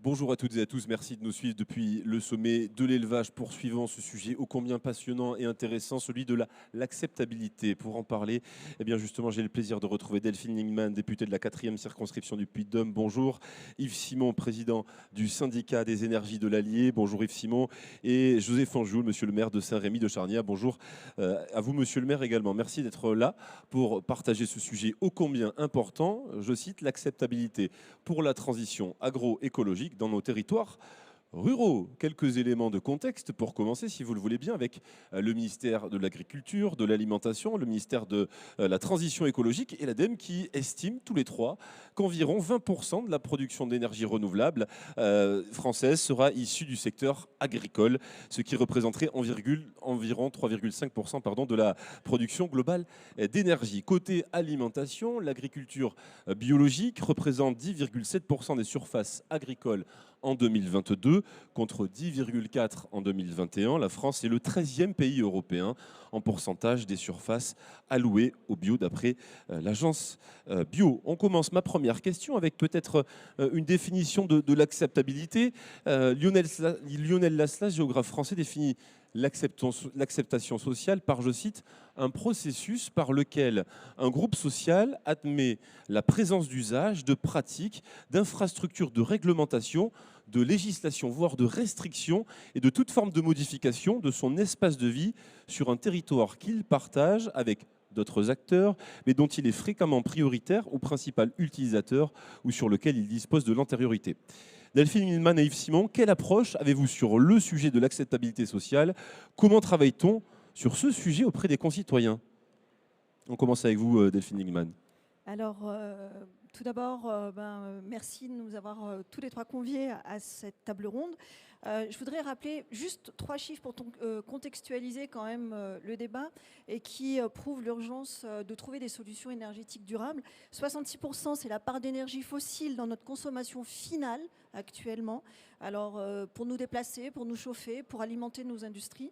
Bonjour à toutes et à tous, merci de nous suivre depuis le sommet de l'élevage. Poursuivons ce sujet ô combien passionnant et intéressant, celui de l'acceptabilité. Pour en parler, eh bien justement, j'ai le plaisir de retrouver Delphine Lingman, députée de la 4e circonscription du Puy-de-Dôme. Bonjour. Yves Simon, président du syndicat des énergies de l'Allier. Bonjour Yves Simon. Et José Fanjoul, monsieur le maire de Saint-Rémy de Charnière. Bonjour à vous, monsieur le maire également. Merci d'être là pour partager ce sujet ô combien important, je cite, l'acceptabilité pour la transition agroécologique dans nos territoires ruraux. Quelques éléments de contexte pour commencer, si vous le voulez bien, avec le ministère de l'Agriculture, de l'Alimentation, le ministère de la Transition écologique et l'ADEME qui estiment tous les trois qu'environ 20% de la production d'énergie renouvelable française sera issue du secteur agricole, ce qui représenterait environ 3,5% de la production globale d'énergie. Côté alimentation, l'agriculture biologique représente 10,7% des surfaces agricoles en 2022 contre 10,4 en 2021. La France est le 13e pays européen en pourcentage des surfaces allouées au bio d'après l'agence Bio. On commence ma première question avec peut-être une définition de l'acceptabilité. Lionel Laslas, géographe français, définit l'acceptation sociale par, je cite, un processus par lequel un groupe social admet la présence d'usages, de pratiques, d'infrastructures de réglementation, de législation, voire de restriction et de toute forme de modification de son espace de vie sur un territoire qu'il partage avec d'autres acteurs, mais dont il est fréquemment prioritaire ou principal utilisateur ou sur lequel il dispose de l'antériorité. Delphine Lingman et Yves Simon, quelle approche avez-vous sur le sujet de l'acceptabilité sociale? Comment travaille-t-on sur ce sujet auprès des concitoyens? On commence avec vous, Delphine Lingman. Alors, tout d'abord, merci de nous avoir tous les trois conviés à cette table ronde. Je voudrais rappeler juste 3 chiffres pour contextualiser quand même le débat et qui prouvent l'urgence de trouver des solutions énergétiques durables. 66%, c'est la part d'énergie fossile dans notre consommation finale actuellement. Alors, pour nous déplacer, pour nous chauffer, pour alimenter nos industries.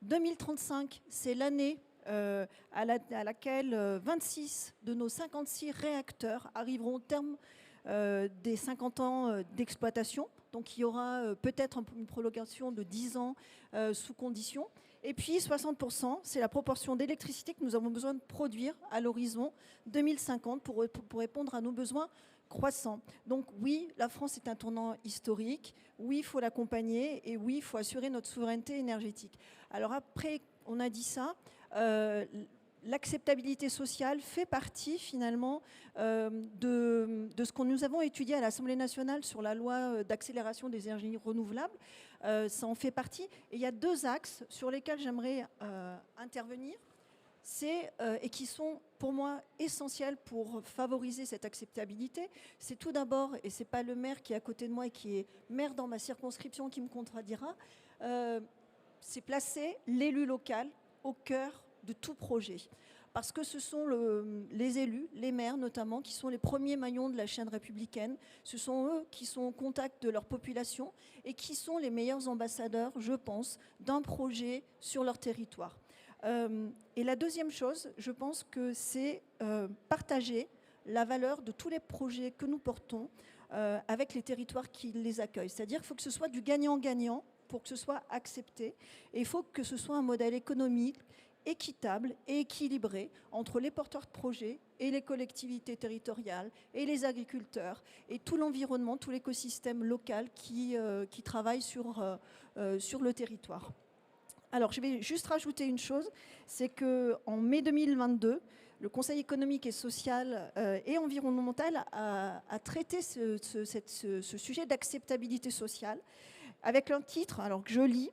2035, c'est l'année à laquelle 26 de nos 56 réacteurs arriveront au terme des 50 ans d'exploitation. Donc il y aura peut-être une prolongation de 10 ans sous condition. Et puis 60%, c'est la proportion d'électricité que nous avons besoin de produire à l'horizon 2050 pour répondre à nos besoins croissants. Donc oui, la France est un tournant historique. Oui, il faut l'accompagner. Et oui, il faut assurer notre souveraineté énergétique. Alors après, on a dit ça. L'acceptabilité sociale fait partie finalement de ce que nous avons étudié à l'Assemblée nationale sur la loi d'accélération des énergies renouvelables. Ça en fait partie. Et il y a 2 axes sur lesquels j'aimerais intervenir. Et qui sont pour moi essentiels pour favoriser cette acceptabilité. C'est tout d'abord, et ce n'est pas le maire qui est à côté de moi et qui est maire dans ma circonscription qui me contredira, c'est placer l'élu local au cœur de tout projet. Parce que ce sont les élus, les maires notamment, qui sont les premiers maillons de la chaîne républicaine. Ce sont eux qui sont au contact de leur population et qui sont les meilleurs ambassadeurs, je pense, d'un projet sur leur territoire. Et la deuxième chose, je pense que c'est partager la valeur de tous les projets que nous portons avec les territoires qui les accueillent. C'est-à-dire qu'il faut que ce soit du gagnant-gagnant pour que ce soit accepté. Et il faut que ce soit un modèle économique équitable et équilibré entre les porteurs de projets et les collectivités territoriales et les agriculteurs et tout l'environnement, tout l'écosystème local qui travaille sur le territoire. Alors, je vais juste rajouter une chose, c'est qu'en mai 2022, le Conseil économique et social et environnemental a traité ce sujet d'acceptabilité sociale avec un titre, alors que je lis,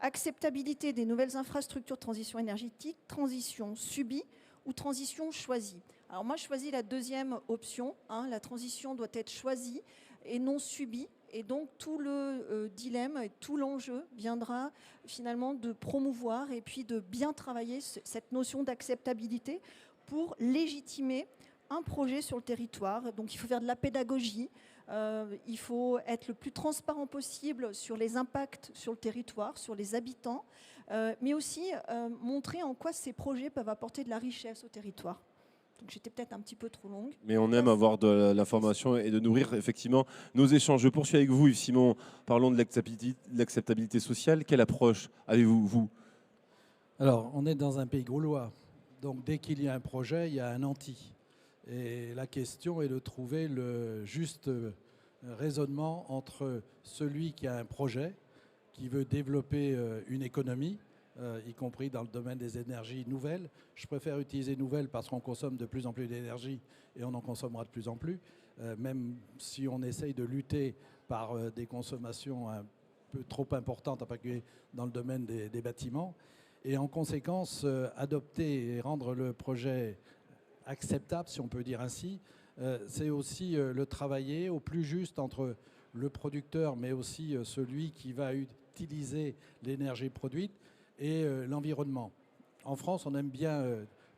acceptabilité des nouvelles infrastructures de transition énergétique, transition subie ou transition choisie. Alors moi, je choisis la deuxième option. La transition doit être choisie et non subie. Et donc, tout le dilemme et tout l'enjeu viendra finalement de promouvoir et puis de bien travailler cette notion d'acceptabilité pour légitimer un projet sur le territoire. Donc, il faut faire de la pédagogie. Il faut être le plus transparent possible sur les impacts sur le territoire, sur les habitants, mais aussi montrer en quoi ces projets peuvent apporter de la richesse au territoire. Donc j'étais peut-être un petit peu trop longue. Mais on aime avoir de l'information et de nourrir effectivement nos échanges. Je poursuis avec vous, Yves Simon. Parlons de l'acceptabilité sociale. Quelle approche avez-vous, vous? Alors, on est dans un pays gaulois. Donc, dès qu'il y a un projet, il y a un anti. Et la question est de trouver le juste raisonnement entre celui qui a un projet, qui veut développer une économie, y compris dans le domaine des énergies nouvelles. Je préfère utiliser nouvelles parce qu'on consomme de plus en plus d'énergie et on en consommera de plus en plus, même si on essaye de lutter par des consommations un peu trop importantes, en particulier dans le domaine des bâtiments. Et en conséquence, adopter et rendre le projet acceptable, si on peut dire ainsi, c'est aussi le travailler au plus juste entre le producteur, mais aussi celui qui va utiliser l'énergie produite et l'environnement. En France, on aime bien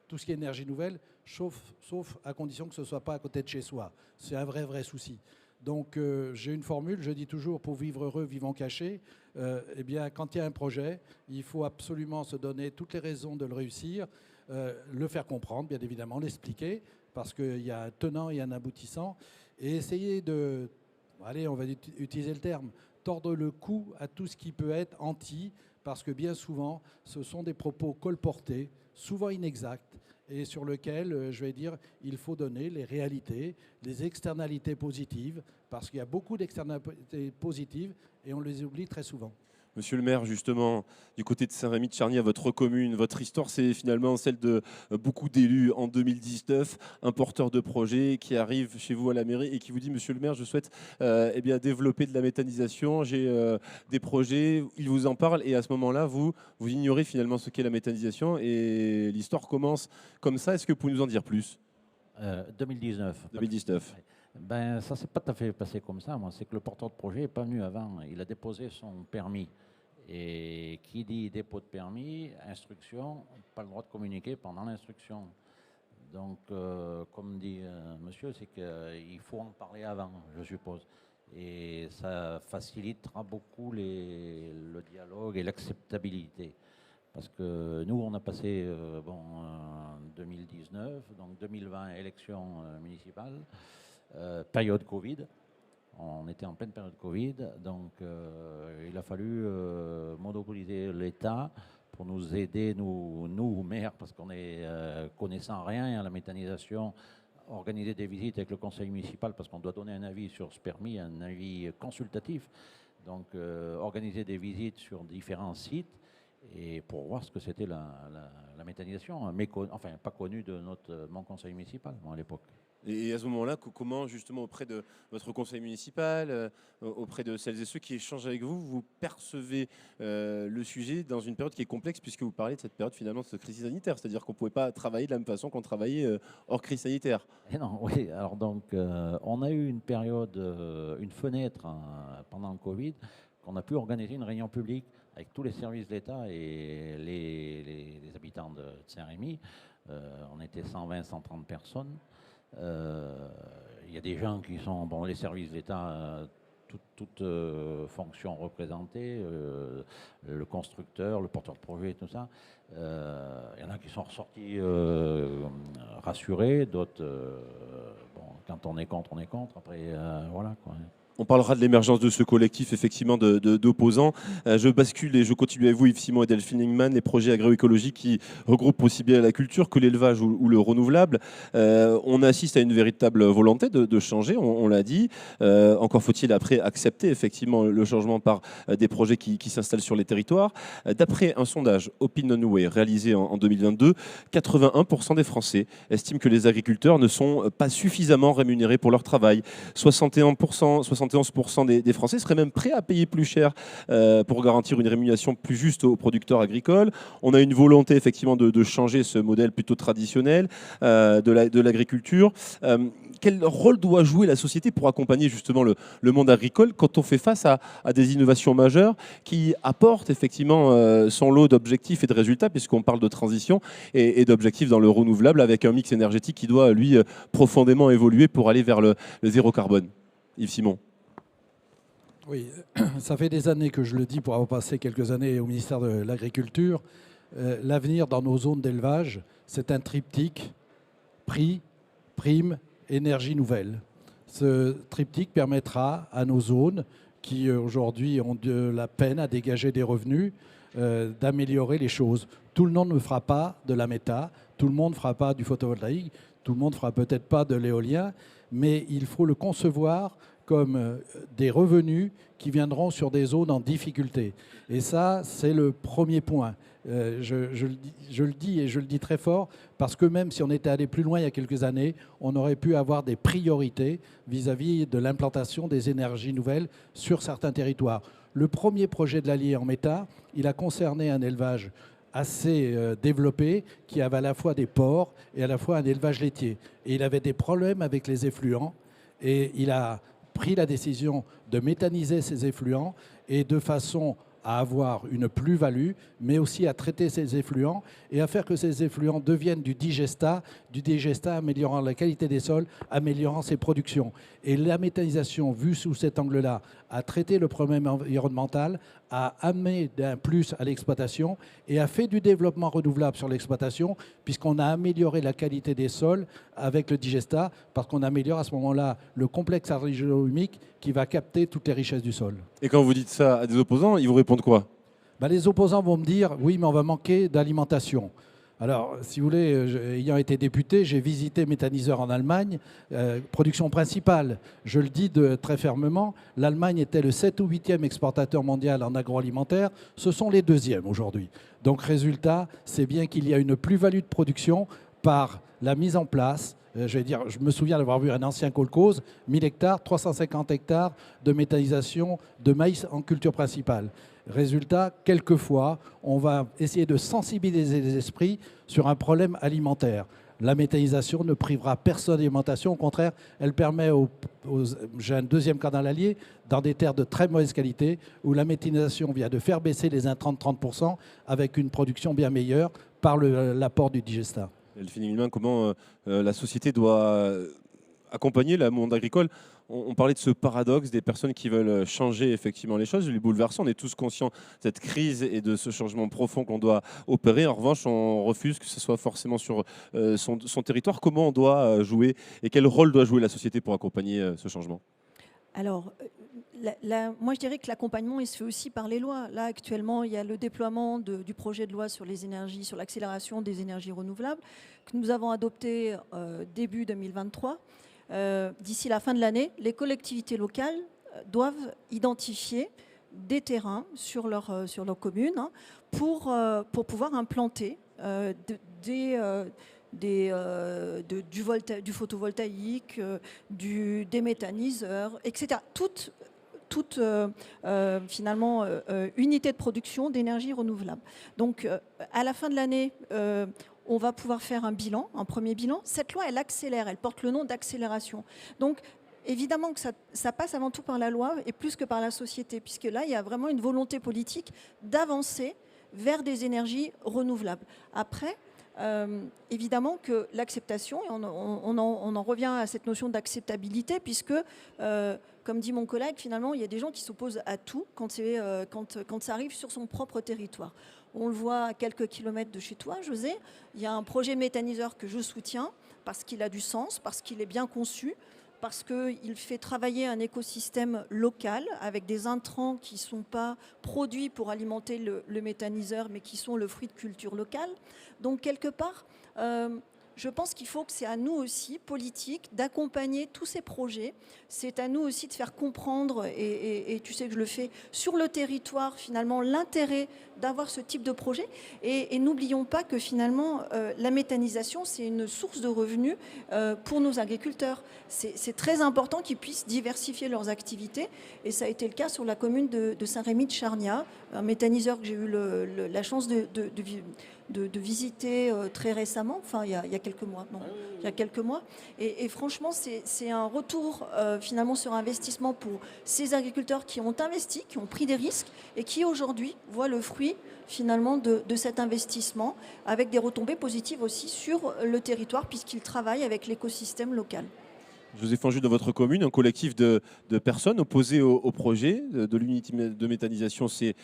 tout ce qui est énergie nouvelle, sauf à condition que ce ne soit pas à côté de chez soi. C'est un vrai souci. Donc j'ai une formule, je dis toujours, pour vivre heureux, vivons cachés. Eh bien, quand il y a un projet, il faut absolument se donner toutes les raisons de le réussir, le faire comprendre, bien évidemment, l'expliquer, parce qu'il y a un tenant et un aboutissant, et essayer de, allez, on va utiliser le terme, tordre le cou à tout ce qui peut être anti, parce que bien souvent, ce sont des propos colportés, souvent inexacts, et sur lequel, je vais dire, il faut donner les réalités, les externalités positives, parce qu'il y a beaucoup d'externalités positives et on les oublie très souvent. Monsieur le maire, justement, du côté de Saint-Rémy-de-Charny, à votre commune, votre histoire, c'est finalement celle de beaucoup d'élus en 2019, un porteur de projet qui arrive chez vous à la mairie et qui vous dit, monsieur le maire, je souhaite eh bien, développer de la méthanisation, j'ai des projets, il vous en parle et à ce moment-là, vous ignorez finalement ce qu'est la méthanisation et l'histoire commence comme ça. Est-ce que vous pouvez nous en dire plus? 2019. 2019. Ben, ça s'est pas tout à fait passé comme ça. Moi, c'est que le porteur de projet n'est pas venu avant. Il a déposé son permis. Et qui dit dépôt de permis, instruction, pas le droit de communiquer pendant l'instruction. Donc, comme dit monsieur, c'est qu'il faut en parler avant, je suppose. Et ça facilitera beaucoup le dialogue et l'acceptabilité. Parce que nous, on a passé 2019, donc 2020, élection municipale. Période Covid, on était en pleine période Covid, donc il a fallu monopoliser l'État pour nous aider, nous maires, parce qu'on est connaissant rien à la méthanisation, organiser des visites avec le conseil municipal, parce qu'on doit donner un avis sur ce permis, un avis consultatif, donc organiser des visites sur différents sites, et pour voir ce que c'était la méthanisation, enfin pas connue de mon conseil municipal, moi, à l'époque. Et à ce moment-là, comment justement auprès de votre conseil municipal, auprès de celles et ceux qui échangent avec vous, vous percevez le sujet dans une période qui est complexe puisque vous parlez de cette période finalement de cette crise sanitaire, c'est-à-dire qu'on ne pouvait pas travailler de la même façon qu'on travaillait hors crise sanitaire. Et non, oui, alors donc on a eu une période, une fenêtre pendant le Covid, qu'on a pu organiser une réunion publique avec tous les services de l'État et les habitants de Saint-Rémy. On était 120, 130 personnes. Il y a des gens qui sont, bon, les services de l'État, toutes fonctions représentées, le constructeur, le porteur de projet, tout ça. Il y en a qui sont ressortis rassurés, d'autres, quand on est contre, on est contre. Après, voilà quoi. On parlera de l'émergence de ce collectif, effectivement, d'opposants. Je bascule et je continue avec vous, Yves Simon et Delphine Lingman, les projets agroécologiques qui regroupent aussi bien la culture que l'élevage ou le renouvelable. On assiste à une véritable volonté de changer, on l'a dit. Encore faut-il après accepter, effectivement, le changement par des projets qui s'installent sur les territoires. D'après un sondage Opinionway réalisé en 2022, 81% des Français estiment que les agriculteurs ne sont pas suffisamment rémunérés pour leur travail. 71% des Français seraient même prêts à payer plus cher pour garantir une rémunération plus juste aux producteurs agricoles. On a une volonté effectivement de changer ce modèle plutôt traditionnel de l'agriculture. Quel rôle doit jouer la société pour accompagner justement le monde agricole quand on fait face à des innovations majeures qui apportent effectivement son lot d'objectifs et de résultats, puisqu'on parle de transition et d'objectifs dans le renouvelable avec un mix énergétique qui doit, lui, profondément évoluer pour aller vers le zéro carbone. Yves Simon. Oui, ça fait des années que je le dis pour avoir passé quelques années au ministère de l'Agriculture. L'avenir dans nos zones d'élevage, c'est un triptyque prix, prime, énergie nouvelle. Ce triptyque permettra à nos zones qui aujourd'hui ont de la peine à dégager des revenus d'améliorer les choses. Tout le monde ne fera pas de la méta, tout le monde ne fera pas du photovoltaïque, tout le monde ne fera peut-être pas de l'éolien, mais il faut le concevoir comme des revenus qui viendront sur des zones en difficulté. Et ça, c'est le premier point. Je le dis et je le dis très fort, parce que même si on était allé plus loin il y a quelques années, on aurait pu avoir des priorités vis-à-vis de l'implantation des énergies nouvelles sur certains territoires. Le premier projet de l'Allier en méta, il a concerné un élevage assez développé, qui avait à la fois des porcs et à la fois un élevage laitier. Et il avait des problèmes avec les effluents, et il a pris la décision de méthaniser ces effluents et de façon à avoir une plus-value, mais aussi à traiter ces effluents et à faire que ces effluents deviennent du digestat améliorant la qualité des sols, améliorant ses productions. Et la méthanisation, vue sous cet angle-là, a traité le problème environnemental, a amené un plus à l'exploitation et a fait du développement renouvelable sur l'exploitation, puisqu'on a amélioré la qualité des sols avec le digestat, parce qu'on améliore à ce moment-là le complexe argilo-humique qui va capter toutes les richesses du sol. Et quand vous dites ça à des opposants, ils vous répondent quoi? Les opposants vont me dire, oui, mais on va manquer d'alimentation. Alors, si vous voulez, ayant été député, j'ai visité méthaniseurs en Allemagne, production principale. Je le dis très fermement, l'Allemagne était le 7 ou 8e exportateur mondial en agroalimentaire, ce sont les 2e aujourd'hui. Donc, résultat, c'est bien qu'il y a une plus-value de production par la mise en place. Je me souviens d'avoir vu un ancien kolkhoz, 1000 hectares, 350 hectares de méthanisation de maïs en culture principale. Résultat, quelquefois, on va essayer de sensibiliser les esprits sur un problème alimentaire. La méthanisation ne privera personne d'alimentation. Au contraire, elle permet j'ai un deuxième cas dans l'Allier, dans des terres de très mauvaise qualité, où la méthanisation vient de faire baisser les intrants de 30% avec une production bien meilleure par l'apport du digestat. Delphine Hillemin, comment la société doit accompagner le monde agricole? On parlait de ce paradoxe des personnes qui veulent changer effectivement les choses, les bouleverser. On est tous conscients de cette crise et de ce changement profond qu'on doit opérer. En revanche, on refuse que ce soit forcément sur son territoire. Comment on doit jouer et quel rôle doit jouer la société pour accompagner ce changement? Alors, moi je dirais que l'accompagnement il se fait aussi par les lois. Là actuellement il y a le déploiement du projet de loi sur les énergies, sur l'accélération des énergies renouvelables que nous avons adopté début 2023. D'ici la fin de l'année, les collectivités locales doivent identifier des terrains sur leur commune pour pouvoir implanter du photovoltaïque, des méthaniseurs, etc. Toute finalement unité de production d'énergie renouvelable. Donc à la fin de l'année, on va pouvoir faire un premier bilan. Cette loi, elle accélère, elle porte le nom d'accélération. Donc évidemment que ça passe avant tout par la loi et plus que par la société, puisque là, il y a vraiment une volonté politique d'avancer vers des énergies renouvelables. Après, évidemment que l'acceptation, et on en revient à cette notion d'acceptabilité, puisque, comme dit mon collègue, finalement, il y a des gens qui s'opposent à tout quand ça arrive sur son propre territoire. On le voit à quelques kilomètres de chez toi, José, il y a un projet méthaniseur que je soutiens, parce qu'il a du sens, parce qu'il est bien conçu, parce qu'il fait travailler un écosystème local avec des intrants qui ne sont pas produits pour alimenter le méthaniseur, mais qui sont le fruit de culture locale. Donc, quelque part, je pense qu'il faut que c'est à nous aussi, politiques, d'accompagner tous ces projets. C'est à nous aussi de faire comprendre, et tu sais que je le fais, sur le territoire, finalement, l'intérêt d'avoir ce type de projet. Et n'oublions pas que finalement, la méthanisation, c'est une source de revenus pour nos agriculteurs. C'est très important qu'ils puissent diversifier leurs activités. Et ça a été le cas sur la commune de Saint-Rémy-de-Charniat, un méthaniseur que j'ai eu la chance de visiter très récemment, enfin il y a quelques mois. Non, il y a quelques mois. Et franchement, c'est un retour finalement sur investissement pour ces agriculteurs qui ont investi, qui ont pris des risques et qui aujourd'hui voient le fruit finalement de cet investissement avec des retombées positives aussi sur le territoire puisqu'ils travaillent avec l'écosystème local. Joseph Anjou, dans votre commune, un collectif de personnes opposées au projet de l'unité de méthanisation s'est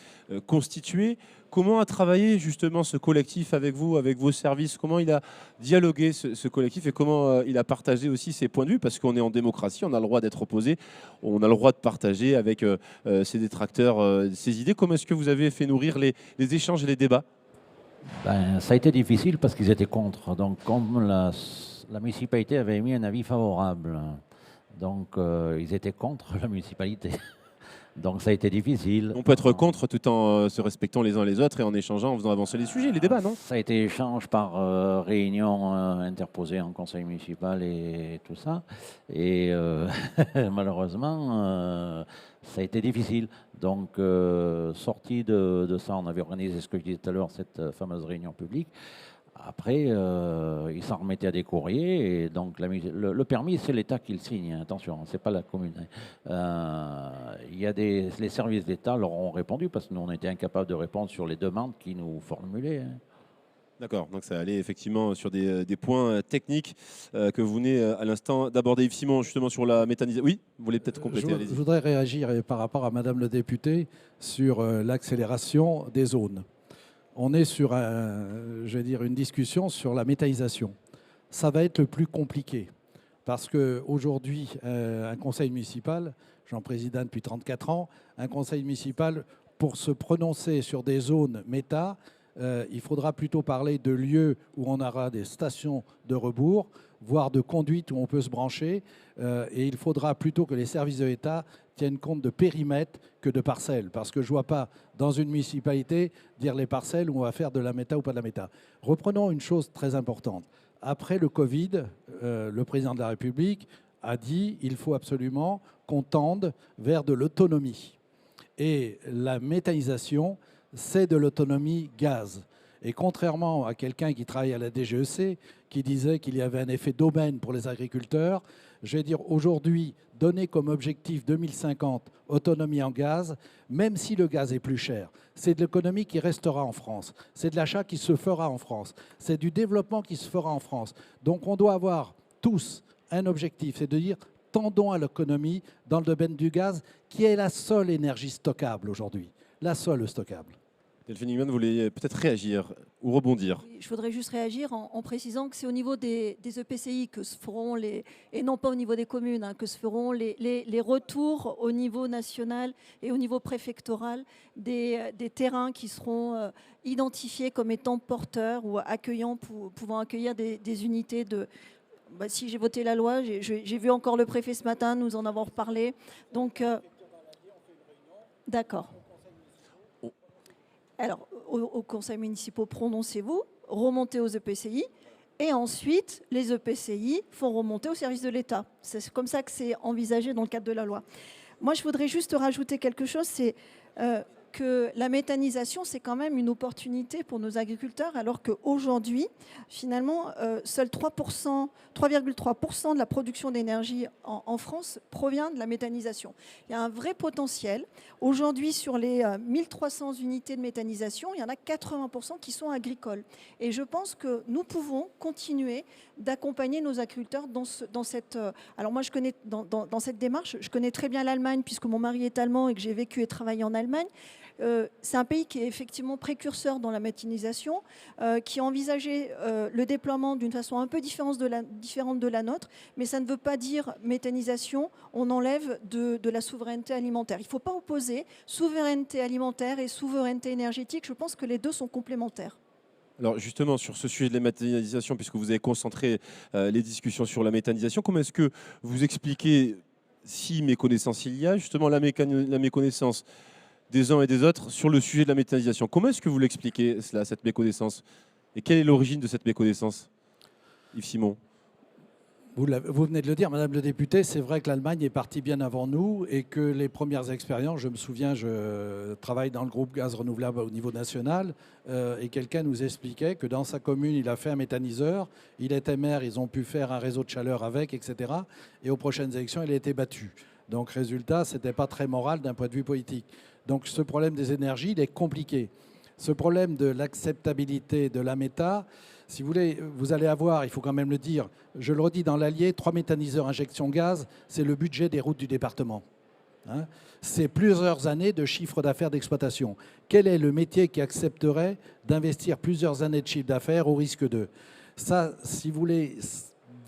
constitué. Comment a travaillé justement ce collectif avec vous, avec vos services? Comment il a dialogué ce collectif et comment il a partagé aussi ses points de vue? Parce qu'on est en démocratie, on a le droit d'être opposé, on a le droit de partager avec ses détracteurs ses idées. Comment est-ce que vous avez fait nourrir les échanges et les débats? Ben, ça a été difficile parce qu'ils étaient contre. Donc, comme la municipalité avait émis un avis favorable, donc ils étaient contre la municipalité. Donc, ça a été difficile. On peut être contre tout en se respectant les uns les autres et en échangeant, en faisant avancer les sujets, les débats, non? Ça a été échange par réunion interposée en conseil municipal et tout ça. Et malheureusement, ça a été difficile. Donc, sorti de ça, on avait organisé ce que je disais tout à l'heure, cette fameuse réunion publique. Après, ils s'en remettaient à des courriers. Et donc, le permis, c'est l'État qui le signe. Attention, c'est pas la commune. Il y a les services d'État leur ont répondu parce que nous, on était incapables de répondre sur les demandes qu'ils nous formulaient. D'accord, donc ça allait effectivement sur des points techniques que vous venez à l'instant d'aborder. Yves Simon, justement sur la méthanisation. Oui, vous voulez peut-être compléter, Je allez-y. voudrais réagir par rapport à Madame le député sur l'accélération des zones. On est sur une discussion sur la méthanisation. Ça va être le plus compliqué parce qu'aujourd'hui, un conseil municipal, j'en préside un depuis 34 ans, un conseil municipal, pour se prononcer sur des zones méta, il faudra plutôt parler de lieux où on aura des stations de rebours, voire de conduites où on peut se brancher. Et il faudra plutôt que les services de l'État tiennent compte de périmètres que de parcelles. Parce que je ne vois pas, dans une municipalité, dire les parcelles où on va faire de la méta ou pas de la méta. Reprenons une chose très importante. Après le Covid, le président de la République a dit qu'il faut absolument qu'on tende vers de l'autonomie. Et la méthanisation, c'est de l'autonomie gaz. Et contrairement à quelqu'un qui travaille à la DGEC, qui disait qu'il y avait un effet d'aubaine pour les agriculteurs, je vais dire aujourd'hui, donner comme objectif 2050 autonomie en gaz, même si le gaz est plus cher, c'est de l'économie qui restera en France, c'est de l'achat qui se fera en France, c'est du développement qui se fera en France. Donc on doit avoir tous un objectif, c'est de dire tendons à l'économie dans le domaine du gaz, qui est la seule énergie stockable aujourd'hui, la seule stockable. Delphine Ingman, vous voulez peut-être réagir ou rebondir? Oui, je voudrais juste réagir en précisant que c'est au niveau des EPCI que se feront et non pas au niveau des communes, que se feront les retours au niveau national et au niveau préfectoral des terrains qui seront identifiés comme étant porteurs ou accueillants, pouvant accueillir des unités de... si j'ai voté la loi, j'ai vu encore le préfet ce matin, nous en avons reparlé. Donc, d'accord. Alors, aux conseils municipaux, prononcez-vous, remontez aux EPCI, et ensuite, les EPCI font remonter au service de l'État. C'est comme ça que c'est envisagé dans le cadre de la loi. Moi, je voudrais juste rajouter quelque chose, c'est que la méthanisation, c'est quand même une opportunité pour nos agriculteurs, alors qu'aujourd'hui, finalement, seuls 3,3% de la production d'énergie en France provient de la méthanisation. Il y a un vrai potentiel. Aujourd'hui, sur les 1300 unités de méthanisation, il y en a 80% qui sont agricoles. Et je pense que nous pouvons continuer d'accompagner nos agriculteurs dans cette... alors moi, je connais dans cette démarche, je connais très bien l'Allemagne, puisque mon mari est allemand et que j'ai vécu et travaillé en Allemagne. C'est un pays qui est effectivement précurseur dans la méthanisation, qui a envisagé le déploiement d'une façon un peu différente de la nôtre, mais ça ne veut pas dire méthanisation, on enlève de la souveraineté alimentaire. Il ne faut pas opposer souveraineté alimentaire et souveraineté énergétique, je pense que les deux sont complémentaires. Alors justement, sur ce sujet de la méthanisation, puisque vous avez concentré les discussions sur la méthanisation, comment est-ce que vous expliquez, si méconnaissance il y a, justement la méconnaissance des uns et des autres sur le sujet de la méthanisation? Comment est-ce que vous l'expliquez, cela, cette méconnaissance? Et quelle est l'origine de cette méconnaissance, Yves Simon? Vous venez de le dire, Madame le député, c'est vrai que l'Allemagne est partie bien avant nous et que les premières expériences, je me souviens, je travaille dans le groupe gaz renouvelable au niveau national et quelqu'un nous expliquait que dans sa commune, il a fait un méthaniseur, il était maire, ils ont pu faire un réseau de chaleur avec, etc. Et aux prochaines élections, il a été battu. Donc résultat, ce n'était pas très moral d'un point de vue politique. Donc ce problème des énergies, il est compliqué. Ce problème de l'acceptabilité de la méta, Si vous voulez, vous allez avoir, il faut quand même le dire, je le redis, dans l'Allier, 3 méthaniseurs injection gaz, c'est le budget des routes du département. Hein, c'est plusieurs années de chiffre d'affaires d'exploitation. Quel est le métier qui accepterait d'investir plusieurs années de chiffre d'affaires au risque de... Ça, si vous voulez,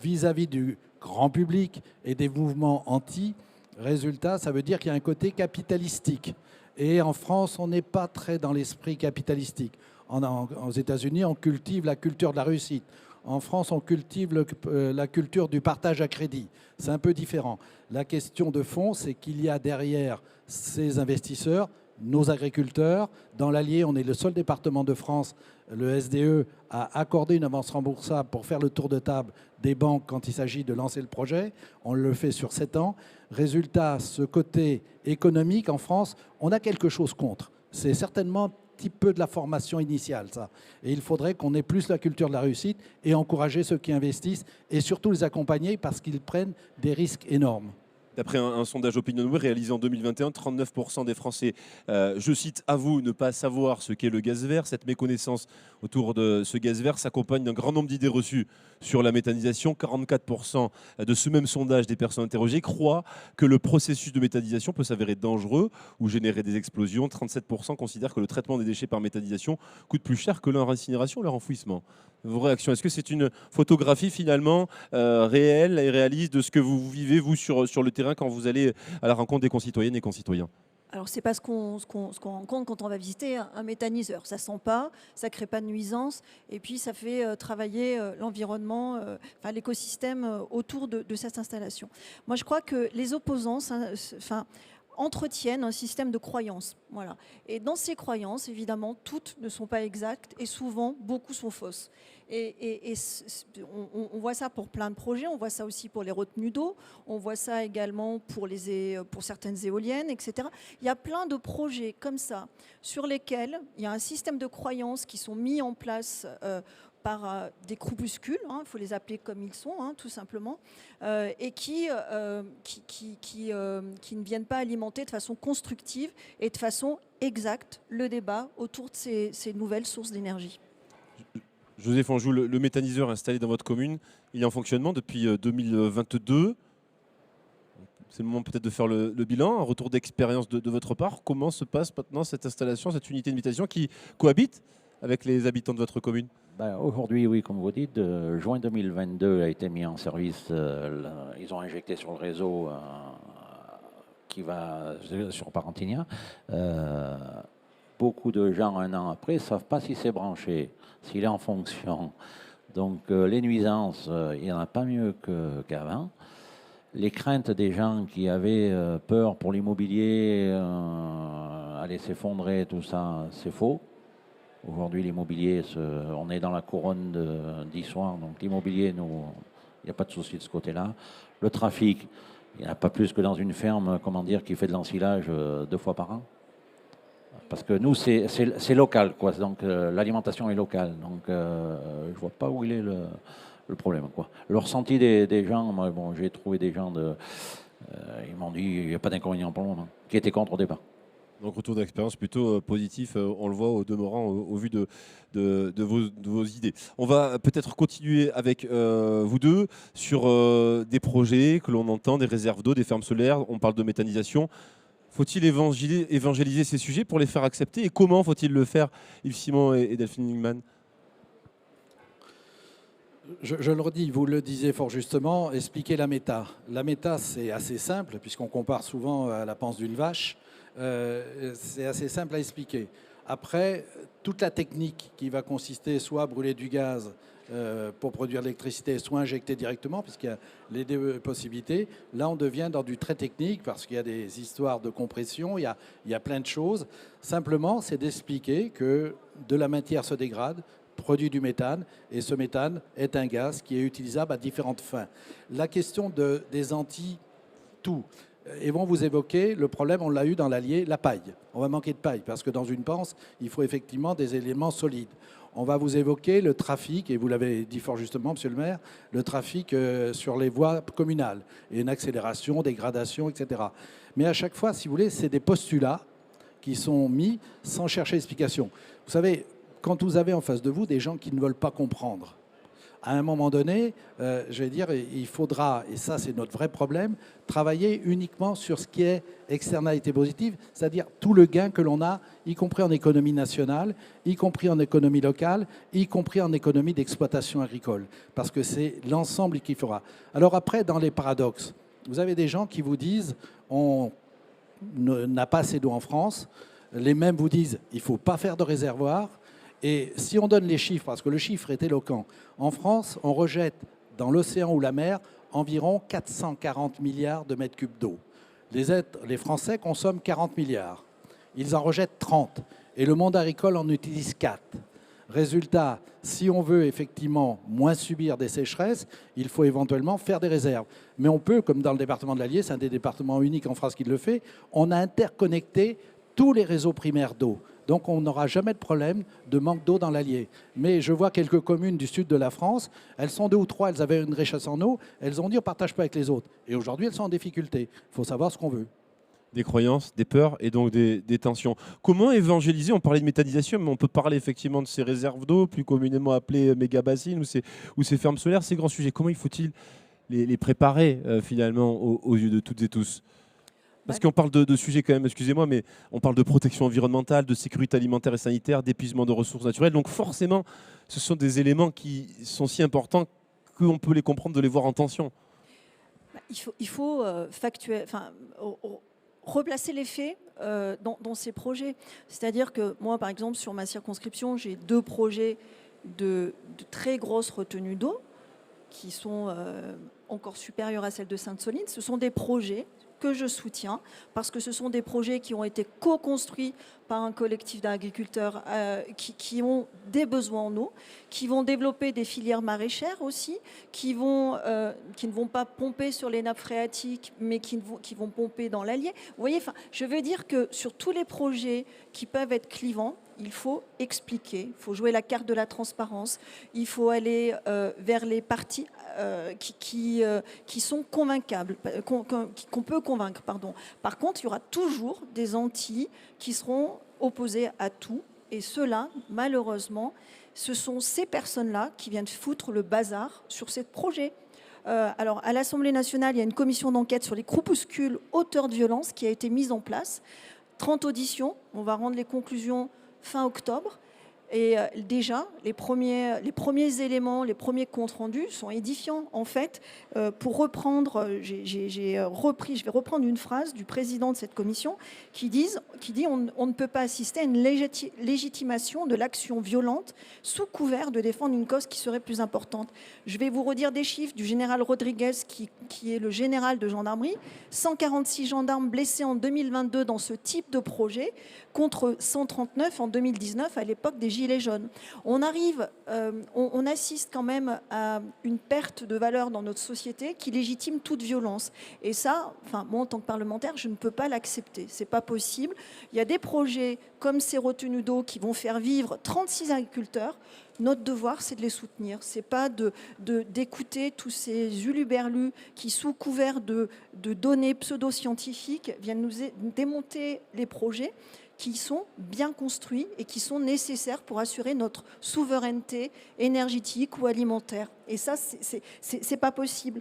vis-à-vis du grand public et des mouvements anti, résultat, ça veut dire qu'il y a un côté capitalistique. Et en France, on n'est pas très dans l'esprit capitalistique. Aux États-Unis, on cultive la culture de la réussite. En France, on cultive la culture du partage à crédit. C'est un peu différent. La question de fond, c'est qu'il y a derrière ces investisseurs, nos agriculteurs. Dans l'Allier, on est le seul département de France, le SDE, à accorder une avance remboursable pour faire le tour de table des banques quand il s'agit de lancer le projet. On le fait sur 7 ans. Résultat, ce côté économique en France, on a quelque chose contre. C'est certainement petit peu de la formation initiale, ça. Et il faudrait qu'on ait plus la culture de la réussite et encourager ceux qui investissent et surtout les accompagner parce qu'ils prennent des risques énormes. D'après un sondage OpinionWay réalisé en 2021, 39% des Français, je cite, avouent ne pas savoir ce qu'est le gaz vert. Cette méconnaissance autour de ce gaz vert s'accompagne d'un grand nombre d'idées reçues sur la méthanisation. 44% de ce même sondage des personnes interrogées croient que le processus de méthanisation peut s'avérer dangereux ou générer des explosions. 37% considèrent que le traitement des déchets par méthanisation coûte plus cher que leur incinération, leur enfouissement. Vos réactions, est-ce que c'est une photographie finalement réelle et réaliste de ce que vous vivez, vous, sur le terrain quand vous allez à la rencontre des concitoyennes et concitoyens? Alors, ce n'est pas ce qu'on rencontre quand on va visiter un méthaniseur. Ça ne sent pas, ça ne crée pas de nuisance, et puis ça fait travailler l'environnement, l'écosystème autour de cette installation. Moi, je crois que les opposants entretiennent un système de croyances. Voilà. Et dans ces croyances, évidemment, toutes ne sont pas exactes, et souvent, beaucoup sont fausses. Et on voit ça pour plein de projets, on voit ça aussi pour les retenues d'eau, on voit ça également pour certaines éoliennes, etc. Il y a plein de projets comme ça sur lesquels il y a un système de croyances qui sont mis en place par des groupuscules, il faut les appeler comme ils sont, tout simplement, et qui ne viennent pas alimenter de façon constructive et de façon exacte le débat autour de ces nouvelles sources d'énergie. Joseph Anjou, le méthaniseur installé dans votre commune, il est en fonctionnement depuis 2022. C'est le moment peut-être de faire le bilan, un retour d'expérience de votre part. Comment se passe maintenant cette installation, cette unité de méthanisation qui cohabite avec les habitants de votre commune? Aujourd'hui, oui, comme vous dites, juin 2022 a été mis en service. Ils ont injecté sur le réseau qui va sur Parentigna. Beaucoup de gens, un an après, ne savent pas si c'est branché, s'il est en fonction. Donc les nuisances, il n'y en a pas mieux qu'avant. Les craintes des gens qui avaient peur pour l'immobilier allait s'effondrer, tout ça, c'est faux. Aujourd'hui, l'immobilier, on est dans la couronne d'Issoire, donc l'immobilier, il n'y a pas de souci de ce côté-là. Le trafic, il n'y en a pas plus que dans une ferme, qui fait de l'ensilage 2 fois par an. Parce que nous, c'est local, quoi. Donc l'alimentation est locale. Donc je ne vois pas où il est le problème, quoi. Le ressenti des gens, moi, j'ai trouvé des gens ils m'ont dit il n'y a pas d'inconvénient pour le moment, qui étaient contre au départ. Donc retour d'expérience plutôt positif, on le voit au demeurant au vu de vos idées. On va peut-être continuer avec vous deux sur des projets que l'on entend, des réserves d'eau, des fermes solaires, on parle de méthanisation. Faut-il évangéliser ces sujets pour les faire accepter et comment faut-il le faire, Yves Simon et Delphine Lingman? Je le redis, vous le disiez fort justement, expliquer la méta. La méta, c'est assez simple, puisqu'on compare souvent à la panse d'une vache. C'est assez simple à expliquer. Après, toute la technique qui va consister soit à brûler du gaz pour produire de l'électricité, soit injecter directement, puisqu'il y a les deux possibilités. Là, on devient dans du très technique, parce qu'il y a des histoires de compression, il y a plein de choses. Simplement, c'est d'expliquer que de la matière se dégrade, produit du méthane, et ce méthane est un gaz qui est utilisable à différentes fins. La question des anti-tout. Et vont vous évoquer le problème, on l'a eu dans l'Allier, la paille. On va manquer de paille, parce que dans une panse, il faut effectivement des éléments solides. On va vous évoquer le trafic, et vous l'avez dit fort justement, monsieur le maire, le trafic sur les voies communales, et une accélération, dégradation, etc. Mais à chaque fois, si vous voulez, c'est des postulats qui sont mis sans chercher explication. Vous savez, quand vous avez en face de vous des gens qui ne veulent pas comprendre, à un moment donné, je vais dire, il faudra, et ça c'est notre vrai problème, travailler uniquement sur ce qui est externalité positive, c'est-à-dire tout le gain que l'on a, y compris en économie nationale, y compris en économie locale, y compris en économie d'exploitation agricole, parce que c'est l'ensemble qui fera. Alors après, dans les paradoxes, vous avez des gens qui vous disent on n'a pas assez d'eau en France, les mêmes vous disent il ne faut pas faire de réservoir. Et si on donne les chiffres, parce que le chiffre est éloquent, en France, on rejette dans l'océan ou la mer environ 440 milliards de mètres cubes d'eau. Les Français consomment 40 milliards. Ils en rejettent 30. Et le monde agricole en utilise 4. Résultat, si on veut effectivement moins subir des sécheresses, il faut éventuellement faire des réserves. Mais on peut, comme dans le département de l'Allier, c'est un des départements uniques en France qui le fait, on a interconnecté tous les réseaux primaires d'eau. Donc on n'aura jamais de problème de manque d'eau dans l'Allier. Mais je vois quelques communes du sud de la France, elles sont 2 ou 3, elles avaient une richesse en eau, elles ont dit on ne partage pas avec les autres. Et aujourd'hui, elles sont en difficulté. Il faut savoir ce qu'on veut. Des croyances, des peurs et donc des tensions. Comment évangéliser? On parlait de méthanisation, mais on peut parler effectivement de ces réserves d'eau, plus communément appelées méga-bassines, ou ces fermes solaires, ces grands sujets. Comment il faut-il les préparer finalement aux yeux de toutes et tous? Parce qu'on parle de sujets quand même, excusez-moi, mais on parle de protection environnementale, de sécurité alimentaire et sanitaire, d'épuisement de ressources naturelles. Donc forcément, ce sont des éléments qui sont si importants qu'on peut les comprendre, de les voir en tension. Il faut replacer les faits dans ces projets. C'est-à-dire que moi, par exemple, sur ma circonscription, j'ai 2 projets de très grosses retenues d'eau qui sont encore supérieures à celles de Sainte-Soline. Ce sont des projets que je soutiens parce que ce sont des projets qui ont été co-construits par un collectif d'agriculteurs qui ont des besoins en eau, qui vont développer des filières maraîchères aussi, qui ne vont pas pomper sur les nappes phréatiques, mais qui vont pomper dans l'Allier. Vous voyez, je veux dire que sur tous les projets qui peuvent être clivants, il faut expliquer, il faut jouer la carte de la transparence, il faut aller vers les parties qui sont convaincables, qu'on peut convaincre. Pardon. Par contre, il y aura toujours des anti qui seront opposés à tout. Et ceux-là, malheureusement, ce sont ces personnes-là qui viennent foutre le bazar sur ces projets. Alors, à l'Assemblée nationale, il y a une commission d'enquête sur les groupuscules auteurs de violences qui a été mise en place. 30 auditions, on va rendre les conclusions fin octobre. Et déjà, les premiers éléments, les premiers comptes rendus sont édifiants. En fait, pour reprendre, je vais reprendre une phrase du président de cette commission qui dit on ne peut pas assister à une légitimation de l'action violente sous couvert de défendre une cause qui serait plus importante. Je vais vous redire des chiffres du général Rodriguez, qui est le général de gendarmerie. 146 gendarmes blessés en 2022 dans ce type de projet, contre 139 en 2019 à l'époque des Gilets jaunes. On assiste quand même à une perte de valeur dans notre société qui légitime toute violence. Et ça, moi en tant que parlementaire, je ne peux pas l'accepter. C'est pas possible. Il y a des projets comme ces retenues d'eau qui vont faire vivre 36 agriculteurs. Notre devoir, c'est de les soutenir. C'est pas d'écouter tous ces huluberlus qui, sous couvert de données pseudo-scientifiques, viennent nous démonter les projets qui sont bien construits et qui sont nécessaires pour assurer notre souveraineté énergétique ou alimentaire. Et ça, c'est pas possible.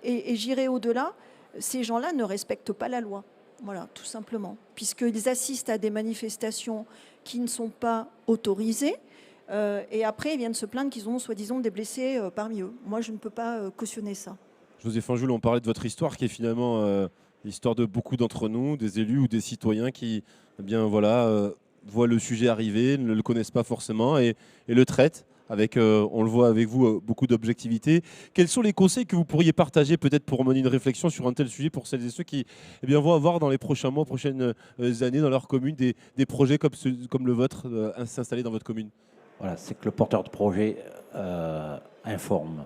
Et j'irai au-delà. Ces gens-là ne respectent pas la loi. Voilà, tout simplement. Puisqu'ils assistent à des manifestations qui ne sont pas autorisées. Et après, ils viennent se plaindre qu'ils ont soi-disant des blessés parmi eux. Moi, je ne peux pas cautionner ça. José Fanjoul, on parlait de votre histoire qui est finalement l'histoire de beaucoup d'entre nous, des élus ou des citoyens qui voient le sujet arriver, ne le connaissent pas forcément et le traitent avec, on le voit avec vous, beaucoup d'objectivité. Quels sont les conseils que vous pourriez partager peut-être pour mener une réflexion sur un tel sujet pour celles et ceux qui vont avoir dans les prochains mois, prochaines années dans leur commune des projets comme le vôtre s'installer dans votre commune? Voilà, c'est que le porteur de projet informe,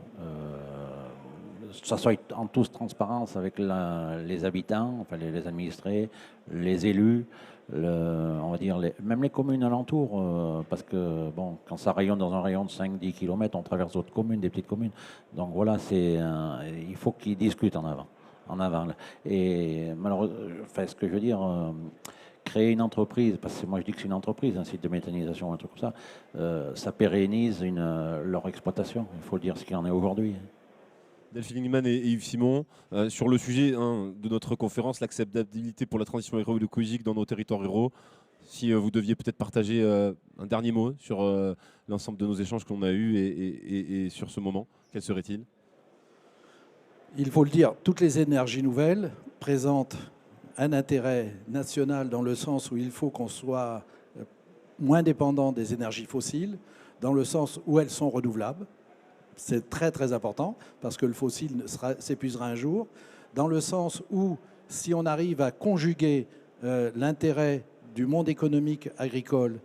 ça soit en toute transparence avec les habitants, enfin les administrés, les élus, on va dire même les communes alentours, parce que bon, quand ça rayonne dans un rayon de 5-10 km, on traverse d'autres communes, des petites communes. Donc voilà, il faut qu'ils discutent en avant. Et malheureusement, ce que je veux dire, créer une entreprise, parce que moi je dis que c'est une entreprise, un site de méthanisation, un truc comme ça pérennise leur exploitation. Il faut dire ce qu'il en est aujourd'hui. Delphine Lingman et Yves Simon, sur le sujet de notre conférence, l'acceptabilité pour la transition agroécologique dans nos territoires ruraux, si vous deviez peut-être partager un dernier mot sur l'ensemble de nos échanges qu'on a eus et sur ce moment, quel serait-il? Il faut le dire, toutes les énergies nouvelles présentent un intérêt national dans le sens où il faut qu'on soit moins dépendant des énergies fossiles, dans le sens où elles sont renouvelables. C'est très très important parce que le fossile s'épuisera un jour, dans le sens où si on arrive à conjuguer l'intérêt du monde économique agricole,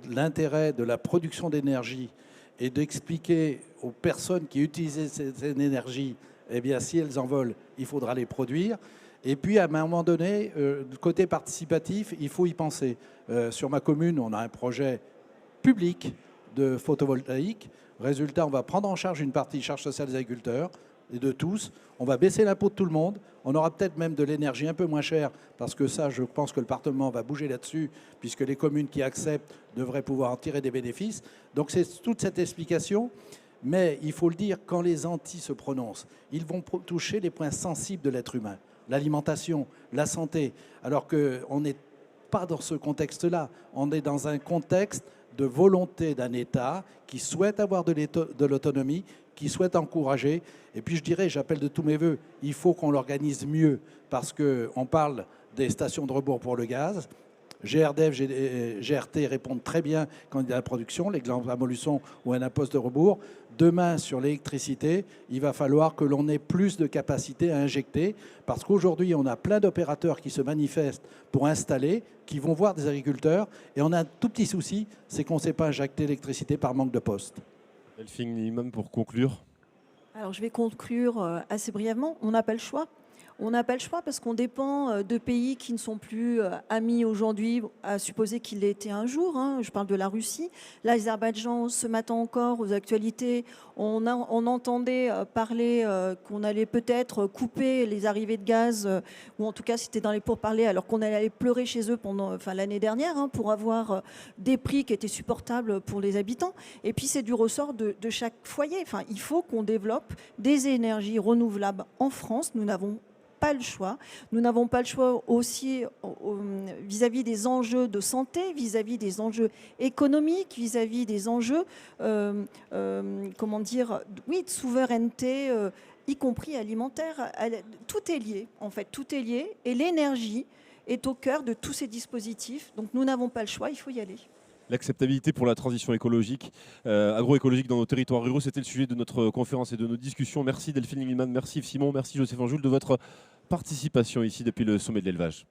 l'intérêt de la production d'énergie et d'expliquer aux personnes qui utilisent cette énergie, eh bien si elles en veulent, il faudra les produire. Et puis, à un moment donné, du côté participatif, il faut y penser. Sur ma commune, on a un projet public de photovoltaïque. Résultat, on va prendre en charge une partie charge sociale des agriculteurs et de tous. On va baisser l'impôt de tout le monde. On aura peut-être même de l'énergie un peu moins chère, parce que ça, je pense que le Parlement va bouger là-dessus, puisque les communes qui acceptent devraient pouvoir en tirer des bénéfices. Donc, c'est toute cette explication. Mais il faut le dire, quand les antis se prononcent, ils vont toucher les points sensibles de l'être humain. L'alimentation, la santé, alors qu'on n'est pas dans ce contexte-là. On est dans un contexte de volonté d'un État qui souhaite avoir de l'autonomie, qui souhaite encourager. Et puis je dirais, j'appelle de tous mes voeux, il faut qu'on l'organise mieux, parce qu'on parle des stations de rebours pour le gaz. GRDF, GRT répondent très bien quand il y a la production, l'exemple à Montluçon ou un poste de rebours. Demain, sur l'électricité, il va falloir que l'on ait plus de capacité à injecter, parce qu'aujourd'hui, on a plein d'opérateurs qui se manifestent pour installer, qui vont voir des agriculteurs, et on a un tout petit souci, c'est qu'on ne sait pas injecter l'électricité par manque de postes. Delphine Lingman, pour conclure. Alors, je vais conclure assez brièvement. On n'a pas le choix. On n'a pas le choix parce qu'on dépend de pays qui ne sont plus amis aujourd'hui, à supposer qu'ils l'étaient un jour. Je parle de la Russie. L'Azerbaïdjan, ce matin encore, aux actualités, on entendait parler qu'on allait peut-être couper les arrivées de gaz, ou en tout cas c'était dans les pourparlers, alors qu'on allait aller pleurer chez eux pendant l'année dernière pour avoir des prix qui étaient supportables pour les habitants. Et puis c'est du ressort de chaque foyer. Il faut qu'on développe des énergies renouvelables en France. Nous n'avons pas le choix. Nous n'avons pas le choix aussi vis-à-vis des enjeux de santé, vis-à-vis des enjeux économiques, vis-à-vis des enjeux, de souveraineté, y compris alimentaire. Tout est lié, en fait, tout est lié. Et l'énergie est au cœur de tous ces dispositifs. Donc nous n'avons pas le choix, il faut y aller. L'acceptabilité pour la transition écologique, agroécologique dans nos territoires ruraux, c'était le sujet de notre conférence et de nos discussions. Merci Delphine Lingman, merci Yves Simon, merci Joseph Anjoul de votre participation ici depuis le sommet de l'élevage.